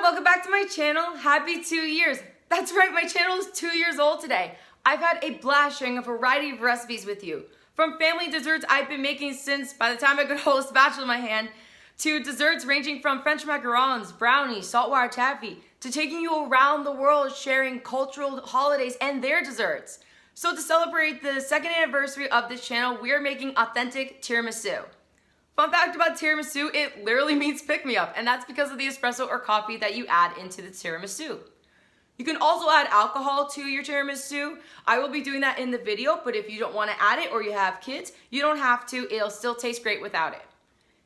welcome back to my channel. Happy 2 years. That's right, my channel is 2 years old today. I've had a blast sharing a variety of recipes with you. From family desserts I've been making since by the time I could hold a spatula in my hand, to desserts ranging from French macarons, brownies, saltwater taffy, to taking you around the world sharing cultural holidays and their desserts. So to celebrate the 2nd anniversary of this channel, we are making authentic tiramisu. Fun fact about tiramisu, it literally means pick-me-up, and that's because of the espresso or coffee that you add into the tiramisu. You can also add alcohol to your tiramisu. I will be doing that in the video, but if you don't want to add it or you have kids, you don't have to. It'll still taste great without it.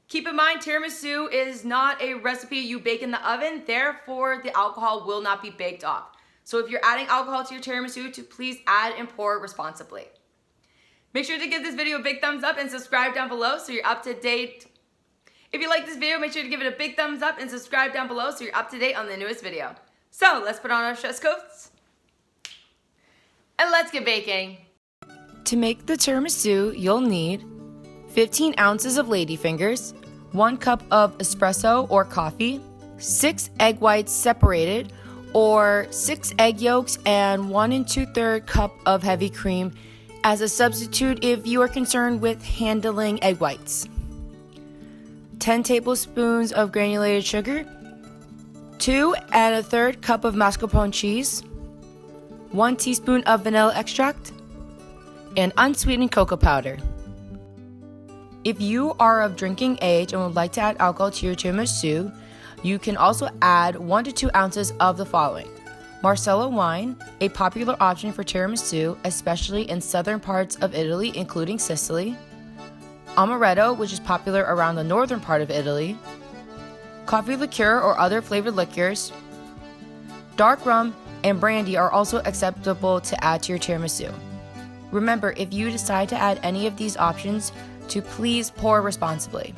Keep in mind, tiramisu is not a recipe you bake in the oven, therefore the alcohol will not be baked off. So if you're adding alcohol to your tiramisu, please add and pour responsibly. Make sure to give this video a big thumbs up and subscribe down below so you're up to date. If you like this video, make sure to give it a big thumbs up and subscribe down below so you're up to date on the newest video. So let's put on our stress coats and let's get baking. To make the tiramisu, you'll need 15 ounces of ladyfingers, 1 cup of espresso or coffee, 6 egg whites separated, or 6 egg yolks and 1 2/3 cup of heavy cream as a substitute if you are concerned with handling egg whites. 10 tablespoons of granulated sugar, 2 1/3 cup of mascarpone cheese, 1 teaspoon of vanilla extract, and unsweetened cocoa powder. If you are of drinking age and would like to add alcohol to your tiramisu, you can also add 1 to 2 ounces of the following: Marsala Wine, a popular option for tiramisu, especially in southern parts of Italy, including Sicily. Amaretto, which is popular around the northern part of Italy. Coffee liqueur or other flavored liqueurs. Dark rum and brandy are also acceptable to add to your tiramisu. Remember, if you decide to add any of these options, to please pour responsibly.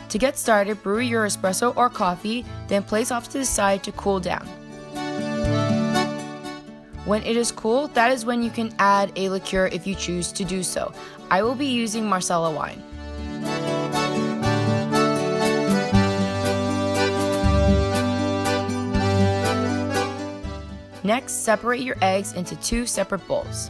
To get started, brew your espresso or coffee, then place off to the side to cool down. When it is cool, that is when you can add a liqueur if you choose to do so. I will be using Marsala Wine. Next, separate your eggs into 2 separate bowls.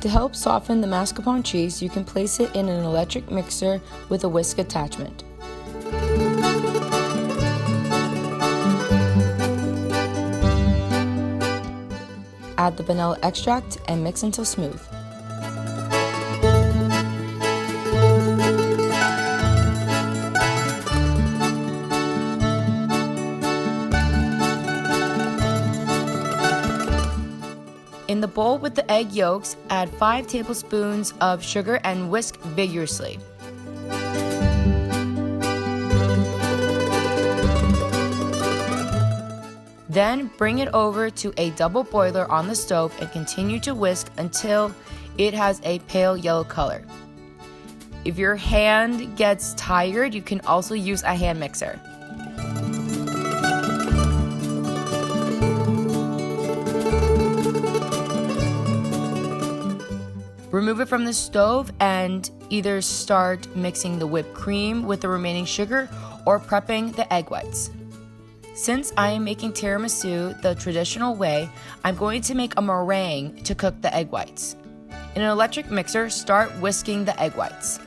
To help soften the mascarpone cheese, you can place it in an electric mixer with a whisk attachment. Add the vanilla extract and mix until smooth. In the bowl with the egg yolks, add 5 tablespoons of sugar and whisk vigorously. Then bring it over to a double boiler on the stove and continue to whisk until it has a pale yellow color. If your hand gets tired, you can also use a hand mixer. Remove it from the stove and either start mixing the whipped cream with the remaining sugar or prepping the egg whites. Since I am making tiramisu the traditional way, I'm going to make a meringue to cook the egg whites. In an electric mixer, start whisking the egg whites.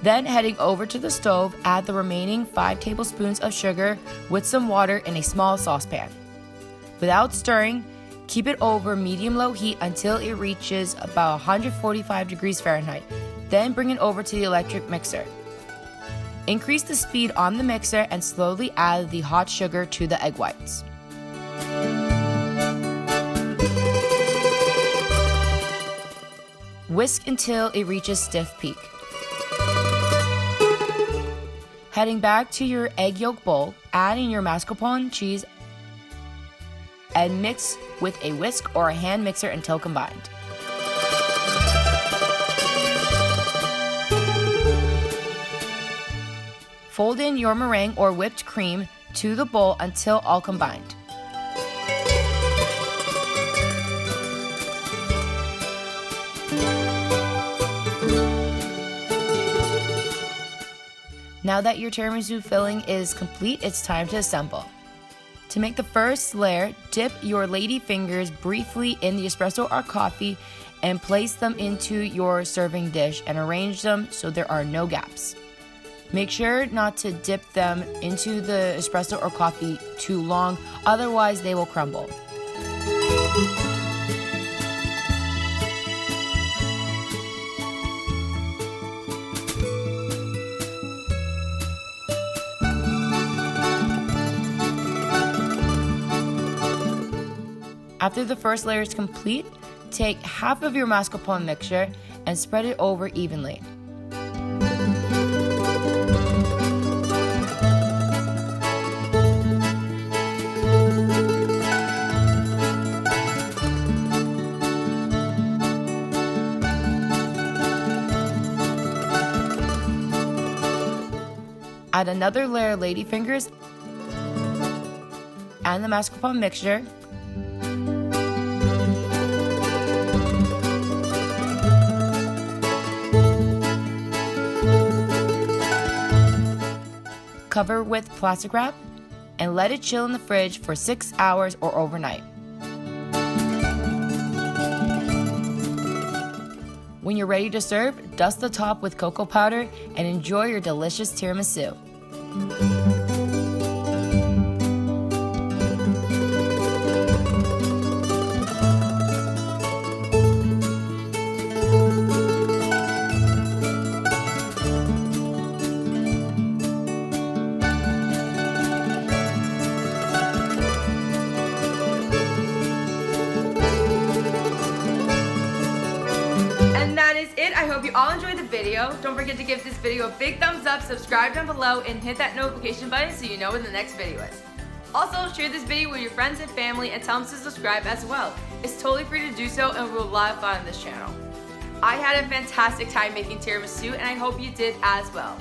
Then heading over to the stove, add the remaining 5 tablespoons of sugar with some water in a small saucepan. Without stirring, keep it over medium-low heat until it reaches about 145 degrees Fahrenheit. Then bring it over to the electric mixer. Increase the speed on the mixer and slowly add the hot sugar to the egg whites. Whisk until it reaches stiff peak. Heading back to your egg yolk bowl, add in your mascarpone cheese and mix with a whisk or a hand mixer until combined. Fold in your meringue or whipped cream to the bowl until all combined. Now that your tiramisu filling is complete, it's time to assemble. To make the first layer, dip your lady fingers briefly in the espresso or coffee and place them into your serving dish and arrange them so there are no gaps. Make sure not to dip them into the espresso or coffee too long, otherwise they will crumble. After the first layer is complete, take half of your mascarpone mixture and spread it over evenly. Add another layer of ladyfingers and the mascarpone mixture. Cover with plastic wrap and let it chill in the fridge for 6 hours or overnight. When you're ready to serve, dust the top with cocoa powder and enjoy your delicious tiramisu. I hope you all enjoyed the video. Don't forget to give this video a big thumbs up, subscribe down below, and hit that notification button so you know when the next video is. Also, share this video with your friends and family and tell them to subscribe as well. It's totally free to do so and we'll have a lot of fun on this channel. I had a fantastic time making tiramisu and I hope you did as well.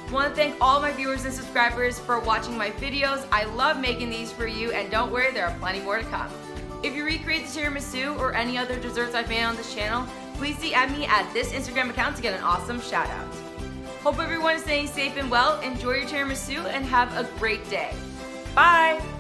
I want to thank all my viewers and subscribers for watching my videos. I love making these for you and don't worry, there are plenty more to come. If you recreate the tiramisu or any other desserts I've made on this channel, please DM me at this Instagram account to get an awesome shout out. Hope everyone is staying safe and well, enjoy your tiramisu, and have a great day. Bye!